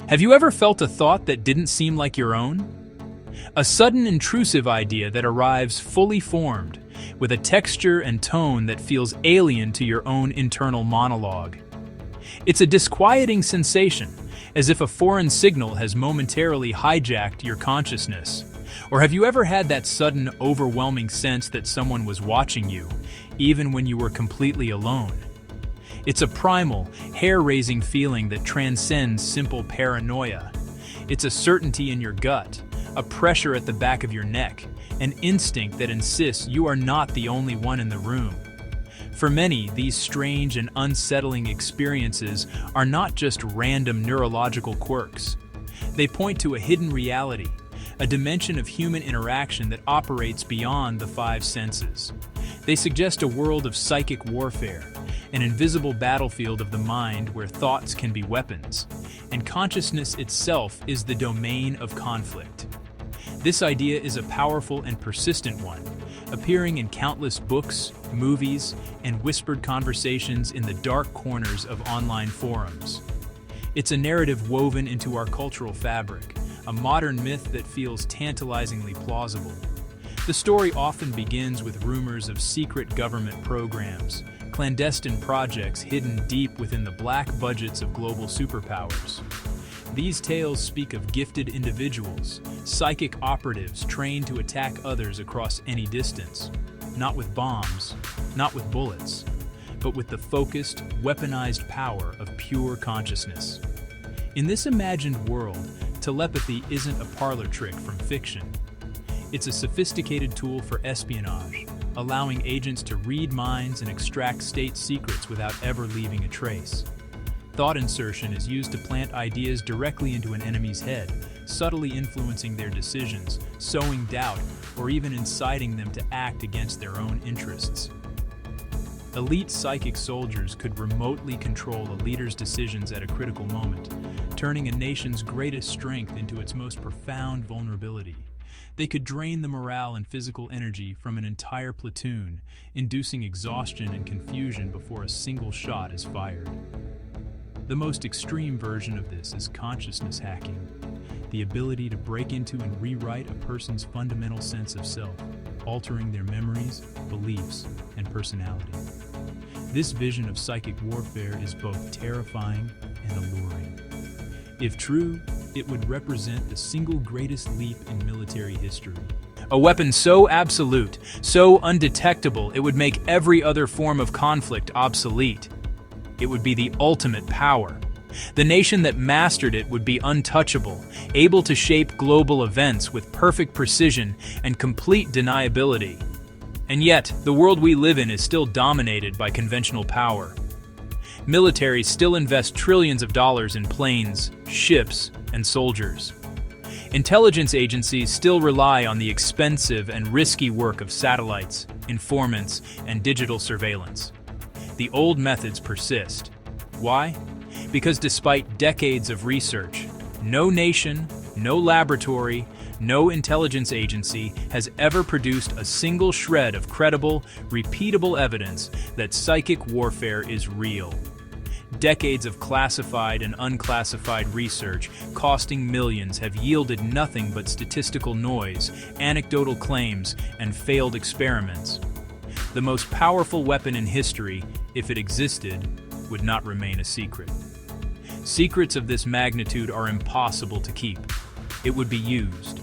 Have you ever felt a thought that didn't seem like your own? A sudden intrusive idea that arrives fully formed, with a texture and tone that feels alien to your own internal monologue. It's a disquieting sensation, as if a foreign signal has momentarily hijacked your consciousness. Or have you ever had that sudden, overwhelming sense that someone was watching you, even when you were completely alone? It's a primal, hair-raising feeling that transcends simple paranoia. It's a certainty in your gut, a pressure at the back of your neck, an instinct that insists you are not the only one in the room. For many, these strange and unsettling experiences are not just random neurological quirks. They point to a hidden reality, a dimension of human interaction that operates beyond the five senses. They suggest a world of psychic warfare, an invisible battlefield of the mind where thoughts can be weapons, and consciousness itself is the domain of conflict. This idea is a powerful and persistent one, appearing in countless books, movies, and whispered conversations in the dark corners of online forums. It's a narrative woven into our cultural fabric, a modern myth that feels tantalizingly plausible. The story often begins with rumors of secret government programs, clandestine projects hidden deep within the black budgets of global superpowers. These tales speak of gifted individuals, psychic operatives trained to attack others across any distance, not with bombs, not with bullets, but with the focused, weaponized power of pure consciousness. In this imagined world, telepathy isn't a parlor trick from fiction. It's a sophisticated tool for espionage, allowing agents to read minds and extract state secrets without ever leaving a trace. Thought insertion is used to plant ideas directly into an enemy's head, subtly influencing their decisions, sowing doubt, or even inciting them to act against their own interests. Elite psychic soldiers could remotely control a leader's decisions at a critical moment, turning a nation's greatest strength into its most profound vulnerability. They could drain the morale and physical energy from an entire platoon, inducing exhaustion and confusion before a single shot is fired. The most extreme version of this is consciousness hacking, the ability to break into and rewrite a person's fundamental sense of self, altering their memories, beliefs, and personality. This vision of psychic warfare is both terrifying and alluring. If true, it would represent the single greatest leap in military history. A weapon so absolute, so undetectable, it would make every other form of conflict obsolete. It would be the ultimate power. The nation that mastered it would be untouchable, able to shape global events with perfect precision and complete deniability. And yet, the world we live in is still dominated by conventional power. Militaries still invest trillions of dollars in planes, ships, and soldiers. Intelligence agencies still rely on the expensive and risky work of satellites, informants, and digital surveillance. The old methods persist. Why? Because despite decades of research, no nation, no laboratory, no intelligence agency has ever produced a single shred of credible, repeatable evidence that psychic warfare is real. Decades of classified and unclassified research, costing millions, have yielded nothing but statistical noise, anecdotal claims, and failed experiments. The most powerful weapon in history, if it existed, would not remain a secret. Secrets of this magnitude are impossible to keep. It would be used.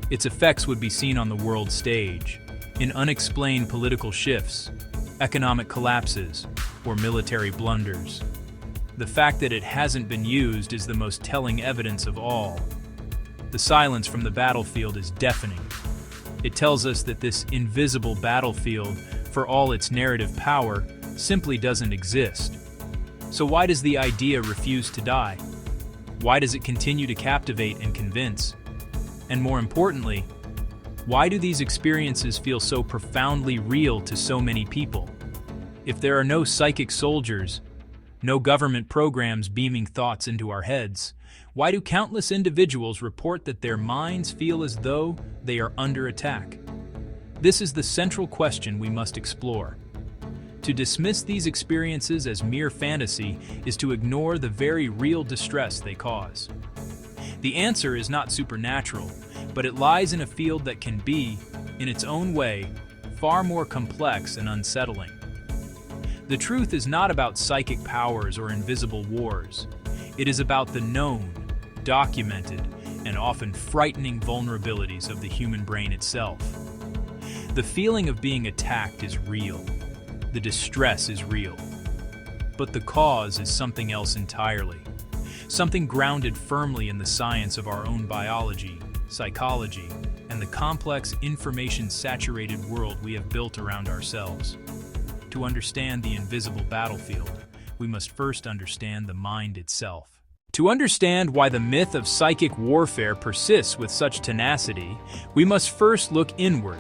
Its effects would be seen on the world stage, in unexplained political shifts, economic collapses, or military blunders. The fact that it hasn't been used is the most telling evidence of all. The silence from the battlefield is deafening. It tells us that this invisible battlefield, for all its narrative power, simply doesn't exist. So why does the idea refuse to die? Why does it continue to captivate and convince? And more importantly, why do these experiences feel so profoundly real to so many people? If there are no psychic soldiers, no government programs beaming thoughts into our heads, why do countless individuals report that their minds feel as though they are under attack? This is the central question we must explore. To dismiss these experiences as mere fantasy is to ignore the very real distress they cause. The answer is not supernatural, but it lies in a field that can be, in its own way, far more complex and unsettling. The truth is not about psychic powers or invisible wars. It is about the known, documented, and often frightening vulnerabilities of the human brain itself. The feeling of being attacked is real. The distress is real. But the cause is something else entirely. Something grounded firmly in the science of our own biology, psychology, and the complex information-saturated world we have built around ourselves. To understand the invisible battlefield, we must first understand the mind itself. To understand why the myth of psychic warfare persists with such tenacity, we must first look inward.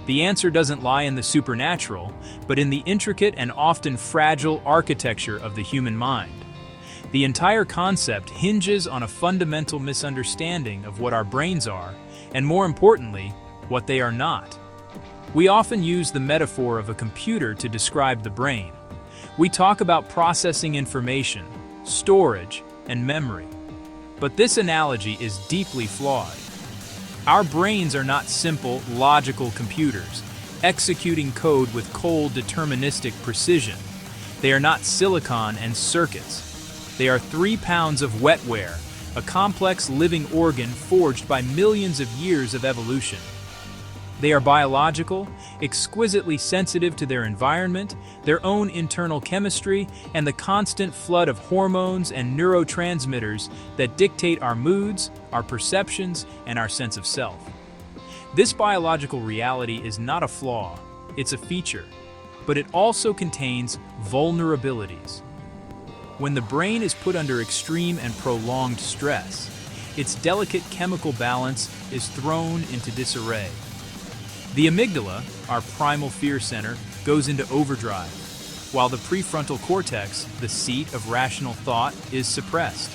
The answer doesn't lie in the supernatural, but in the intricate and often fragile architecture of the human mind. The entire concept hinges on a fundamental misunderstanding of what our brains are, and more importantly, what they are not. We often use the metaphor of a computer to describe the brain. We talk about processing information, storage, and memory. But this analogy is deeply flawed. Our brains are not simple, logical computers, executing code with cold, deterministic precision. They are not silicon and circuits. They are 3 pounds of wetware, a complex living organ forged by millions of years of evolution. They are biological, exquisitely sensitive to their environment, their own internal chemistry, and the constant flood of hormones and neurotransmitters that dictate our moods, our perceptions, and our sense of self. This biological reality is not a flaw, it's a feature, but it also contains vulnerabilities. When the brain is put under extreme and prolonged stress, its delicate chemical balance is thrown into disarray. The amygdala, our primal fear center, goes into overdrive, while the prefrontal cortex, the seat of rational thought, is suppressed.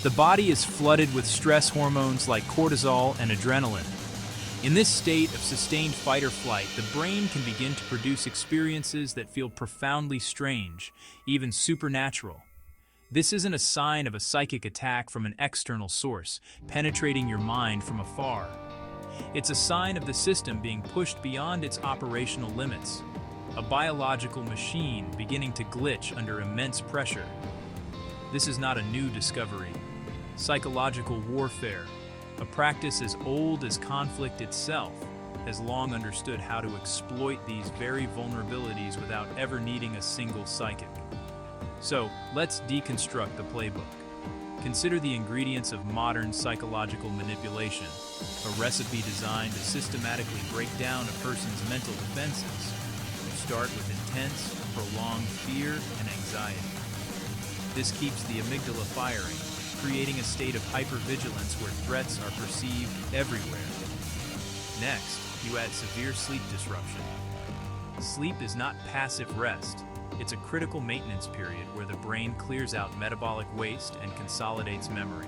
The body is flooded with stress hormones like cortisol and adrenaline. In this state of sustained fight or flight, the brain can begin to produce experiences that feel profoundly strange, even supernatural. This isn't a sign of a psychic attack from an external source, penetrating your mind from afar. It's a sign of the system being pushed beyond its operational limits, a biological machine beginning to glitch under immense pressure. This is not a new discovery. Psychological warfare, a practice as old as conflict itself, has long understood how to exploit these very vulnerabilities without ever needing a single psychic. So, let's deconstruct the playbook. Consider the ingredients of modern psychological manipulation, a recipe designed to systematically break down a person's mental defenses. You start with intense, prolonged fear and anxiety. This keeps the amygdala firing, creating a state of hypervigilance where threats are perceived everywhere. Next, you add severe sleep disruption. Sleep is not passive rest. It's a critical maintenance period where the brain clears out metabolic waste and consolidates memory.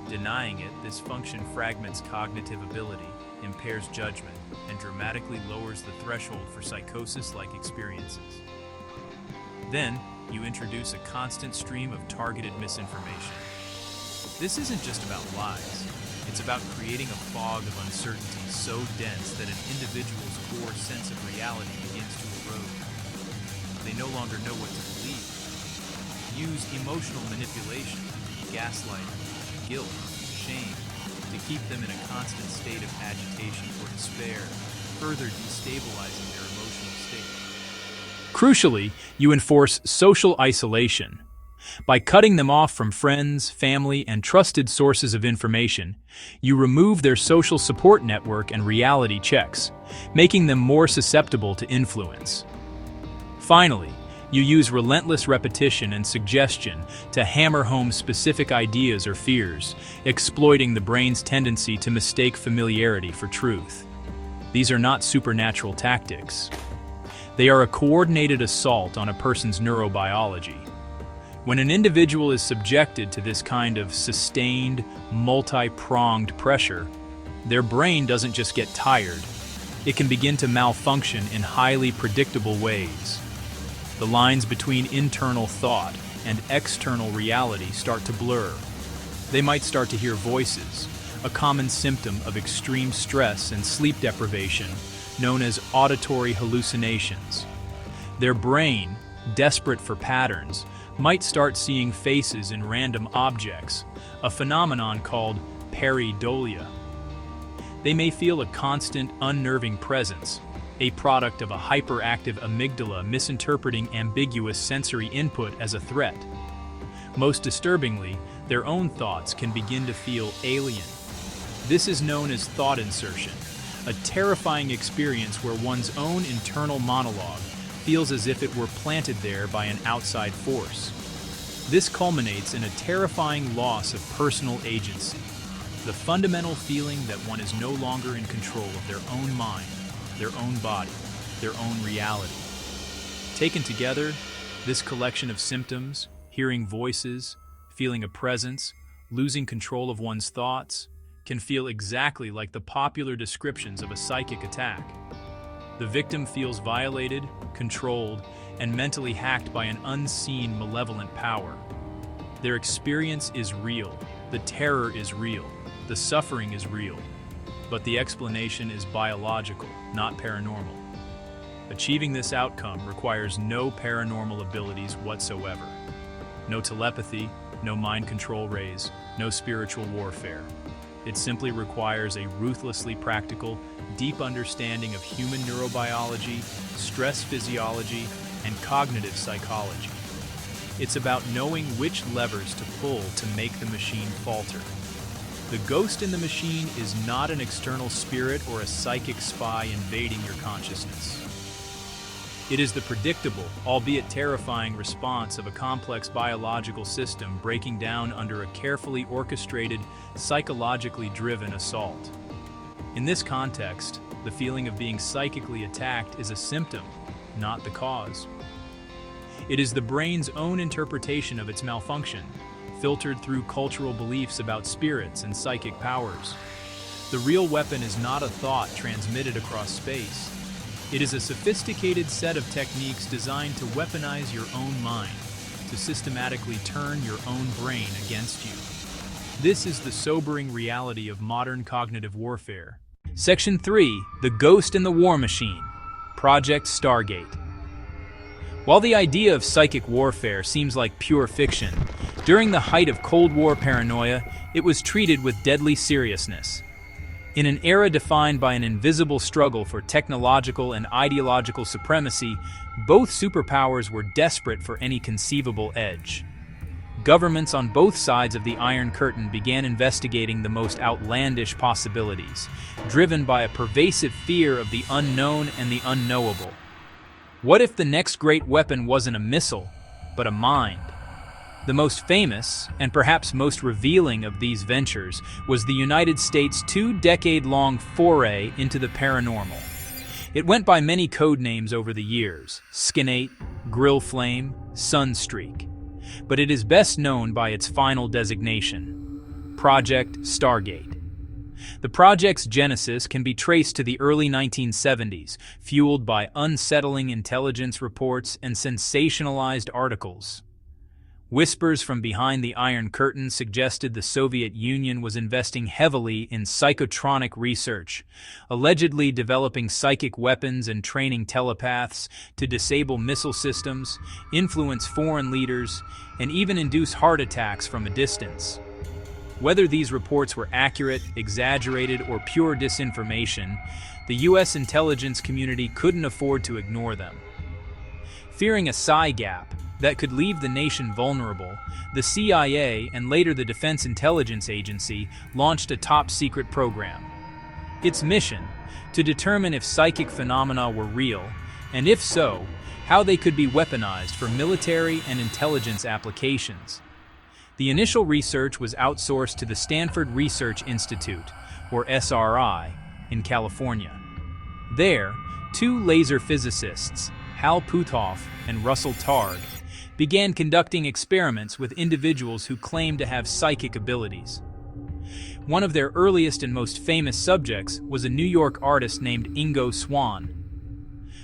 Denying it, this function fragments cognitive ability, impairs judgment, and dramatically lowers the threshold for psychosis-like experiences. Then, you introduce a constant stream of targeted misinformation. This isn't just about lies. It's about creating a fog of uncertainty so dense that an individual's core sense of reality begins to erode. They no longer know what to believe. Use emotional manipulation, gaslighting, guilt, shame, to keep them in a constant state of agitation or despair, further destabilizing their emotional state. Crucially, you enforce social isolation. By cutting them off from friends, family, and trusted sources of information, you remove their social support network and reality checks, making them more susceptible to influence. Finally, you use relentless repetition and suggestion to hammer home specific ideas or fears, exploiting the brain's tendency to mistake familiarity for truth. These are not supernatural tactics. They are a coordinated assault on a person's neurobiology. When an individual is subjected to this kind of sustained, multi-pronged pressure, their brain doesn't just get tired, it can begin to malfunction in highly predictable ways. The lines between internal thought and external reality start to blur. They might start to hear voices, a common symptom of extreme stress and sleep deprivation, known as auditory hallucinations. Their brain, desperate for patterns, might start seeing faces in random objects, a phenomenon called pareidolia. They may feel a constant, unnerving presence, a product of a hyperactive amygdala misinterpreting ambiguous sensory input as a threat. Most disturbingly, their own thoughts can begin to feel alien. This is known as thought insertion, a terrifying experience where one's own internal monologue feels as if it were planted there by an outside force. This culminates in a terrifying loss of personal agency, the fundamental feeling that one is no longer in control of their own mind, their own body, their own reality. Taken together, this collection of symptoms, hearing voices, feeling a presence, losing control of one's thoughts, can feel exactly like the popular descriptions of a psychic attack. The victim feels violated, controlled, and mentally hacked by an unseen malevolent power. Their experience is real, the terror is real, the suffering is real, but the explanation is biological, not paranormal. Achieving this outcome requires no paranormal abilities whatsoever. No telepathy, no mind control rays, no spiritual warfare. It simply requires a ruthlessly practical, deep understanding of human neurobiology, stress physiology, and cognitive psychology. It's about knowing which levers to pull to make the machine falter. The ghost in the machine is not an external spirit or a psychic spy invading your consciousness. It is the predictable, albeit terrifying response of a complex biological system breaking down under a carefully orchestrated, psychologically driven assault. In this context, the feeling of being psychically attacked is a symptom, not the cause. It is the brain's own interpretation of its malfunction, filtered through cultural beliefs about spirits and psychic powers. The real weapon is not a thought transmitted across space. It is a sophisticated set of techniques designed to weaponize your own mind, to systematically turn your own brain against you. This is the sobering reality of modern cognitive warfare. Section 3. The Ghost in the War Machine. Project Stargate. While the idea of psychic warfare seems like pure fiction, during the height of Cold War paranoia, it was treated with deadly seriousness. In an era defined by an invisible struggle for technological and ideological supremacy, both superpowers were desperate for any conceivable edge. Governments on both sides of the Iron Curtain began investigating the most outlandish possibilities, driven by a pervasive fear of the unknown and the unknowable. What if the next great weapon wasn't a missile, but a mind? The most famous, and perhaps most revealing of these ventures, was the United States' two-decade-long foray into the paranormal. It went by many code names over the years: Skinate, Grill Flame, Sunstreak. But it is best known by its final designation: Project Stargate. The project's genesis can be traced to the early 1970s, fueled by unsettling intelligence reports and sensationalized articles. Whispers from behind the Iron Curtain suggested the Soviet Union was investing heavily in psychotronic research, allegedly developing psychic weapons and training telepaths to disable missile systems, influence foreign leaders, and even induce heart attacks from a distance. Whether these reports were accurate, exaggerated, or pure disinformation, the U.S. intelligence community couldn't afford to ignore them. Fearing a psi gap that could leave the nation vulnerable, the CIA and later the Defense Intelligence Agency launched a top-secret program. Its mission: to determine if psychic phenomena were real, and if so, how they could be weaponized for military and intelligence applications. The initial research was outsourced to the Stanford Research Institute, or SRI, in California. There, two laser physicists, Hal Puthoff and Russell Targ, began conducting experiments with individuals who claimed to have psychic abilities. One of their earliest and most famous subjects was a New York artist named Ingo Swann.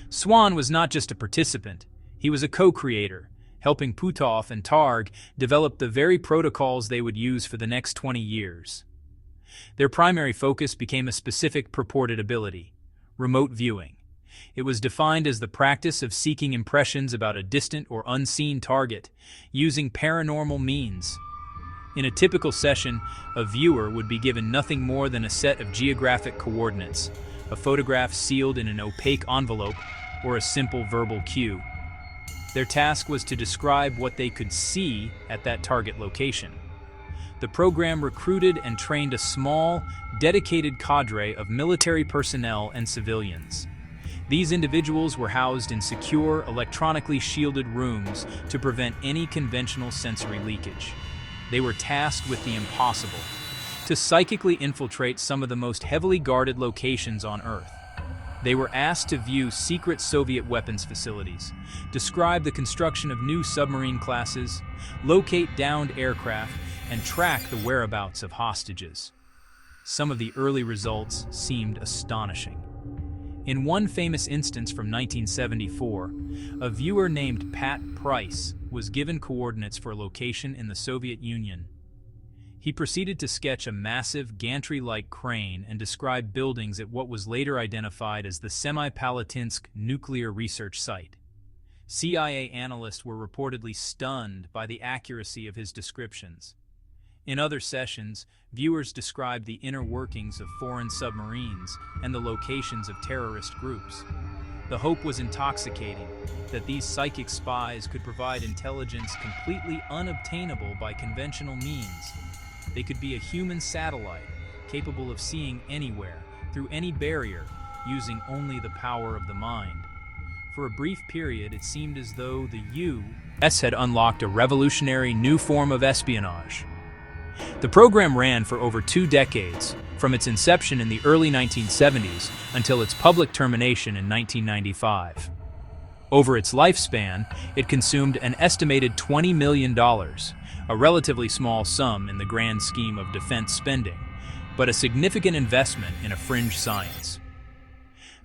Swann was not just a participant, he was a co-creator, helping Puthoff and Targ develop the very protocols they would use for the next 20 years. Their primary focus became a specific purported ability: remote viewing. It was defined as the practice of seeking impressions about a distant or unseen target, using paranormal means. In a typical session, a viewer would be given nothing more than a set of geographic coordinates, a photograph sealed in an opaque envelope, or a simple verbal cue. Their task was to describe what they could see at that target location. The program recruited and trained a small, dedicated cadre of military personnel and civilians. These individuals were housed in secure, electronically shielded rooms to prevent any conventional sensory leakage. They were tasked with the impossible: to psychically infiltrate some of the most heavily guarded locations on Earth. They were asked to view secret Soviet weapons facilities, describe the construction of new submarine classes, locate downed aircraft, and track the whereabouts of hostages. Some of the early results seemed astonishing. In one famous instance from 1974, a viewer named Pat Price was given coordinates for a location in the Soviet Union. He proceeded to sketch a massive gantry-like crane and describe buildings at what was later identified as the Semipalatinsk nuclear research site. CIA analysts were reportedly stunned by the accuracy of his descriptions. In other sessions, viewers described the inner workings of foreign submarines and the locations of terrorist groups. The hope was intoxicating that these psychic spies could provide intelligence completely unobtainable by conventional means. They could be a human satellite, capable of seeing anywhere, through any barrier, using only the power of the mind. For a brief period, it seemed as though the U.S. had unlocked a revolutionary new form of espionage. The program ran for over 2 decades, from its inception in the early 1970s until its public termination in 1995. Over its lifespan, it consumed an estimated $20 million, a relatively small sum in the grand scheme of defense spending, but a significant investment in a fringe science.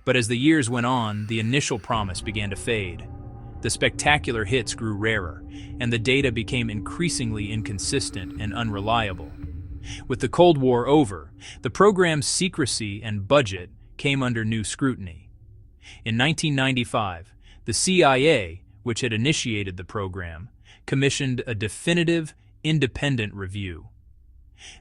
But as the years went on, the initial promise began to fade. The spectacular hits grew rarer, and the data became increasingly inconsistent and unreliable. With the Cold War over, the program's secrecy and budget came under new scrutiny. In 1995, the CIA, which had initiated the program, commissioned a definitive, independent review.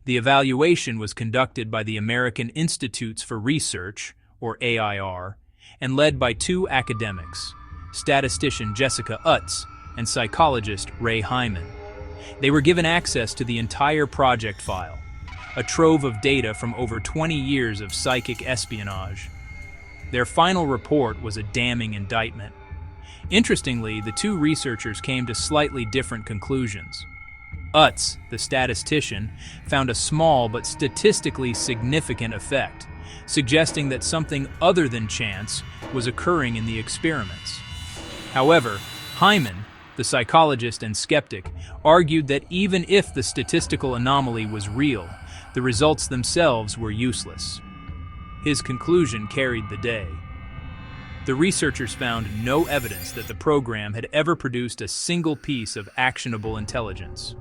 The evaluation was conducted by the American Institutes for Research, or AIR, and led by 2 academics, statistician Jessica Utz and psychologist Ray Hyman. They were given access to the entire project file, a trove of data from over 20 years of psychic espionage. Their final report was a damning indictment. Interestingly, the 2 researchers came to slightly different conclusions. Utz, the statistician, found a small but statistically significant effect, suggesting that something other than chance was occurring in the experiments. However, Hyman, the psychologist and skeptic, argued that even if the statistical anomaly was real, the results themselves were useless. His conclusion carried the day. The researchers found no evidence that the program had ever produced a single piece of actionable intelligence.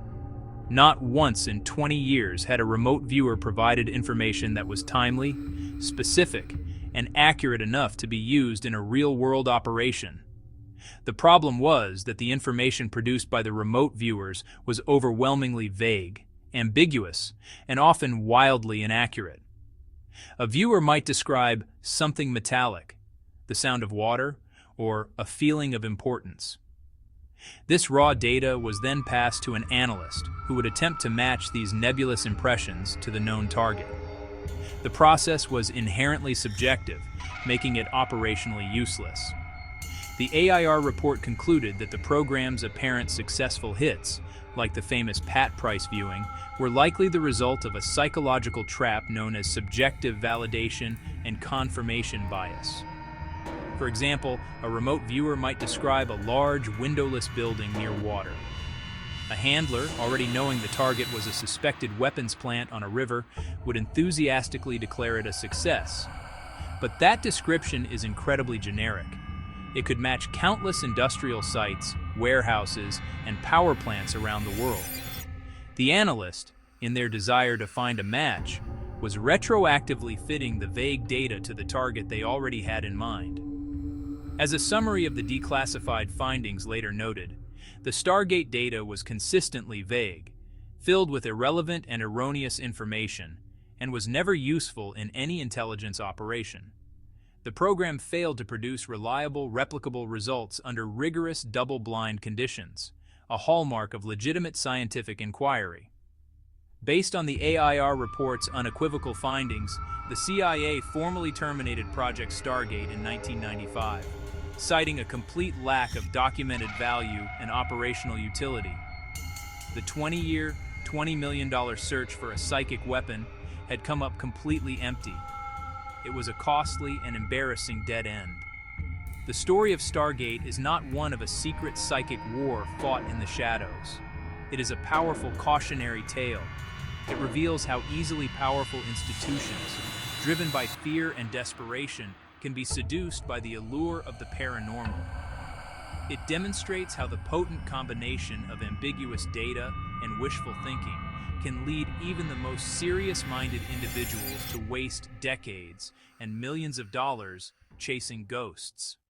Not once in 20 years had a remote viewer provided information that was timely, specific, and accurate enough to be used in a real-world operation. The problem was that the information produced by the remote viewers was overwhelmingly vague, ambiguous, and often wildly inaccurate. A viewer might describe something metallic, the sound of water, or a feeling of importance. This raw data was then passed to an analyst who would attempt to match these nebulous impressions to the known target. The process was inherently subjective, making it operationally useless. The AIR report concluded that the program's apparent successful hits, like the famous Pat Price viewing, were likely the result of a psychological trap known as subjective validation and confirmation bias. For example, a remote viewer might describe a large, windowless building near water. A handler, already knowing the target was a suspected weapons plant on a river, would enthusiastically declare it a success. But that description is incredibly generic. It could match countless industrial sites, warehouses, and power plants around the world. The analyst, in their desire to find a match, was retroactively fitting the vague data to the target they already had in mind. As a summary of the declassified findings later noted, the STARGATE data was consistently vague, filled with irrelevant and erroneous information, and was never useful in any intelligence operation. The program failed to produce reliable, replicable results under rigorous double-blind conditions, a hallmark of legitimate scientific inquiry. Based on the AIR report's unequivocal findings, the CIA formally terminated Project Stargate in 1995, citing a complete lack of documented value and operational utility. The 20-year, $20 million search for a psychic weapon had come up completely empty. It was a costly and embarrassing dead end. The story of Stargate is not one of a secret psychic war fought in the shadows. It is a powerful cautionary tale. It reveals how easily powerful institutions, driven by fear and desperation, can be seduced by the allure of the paranormal. It demonstrates how the potent combination of ambiguous data and wishful thinking can lead even the most serious-minded individuals to waste decades and millions of dollars chasing ghosts.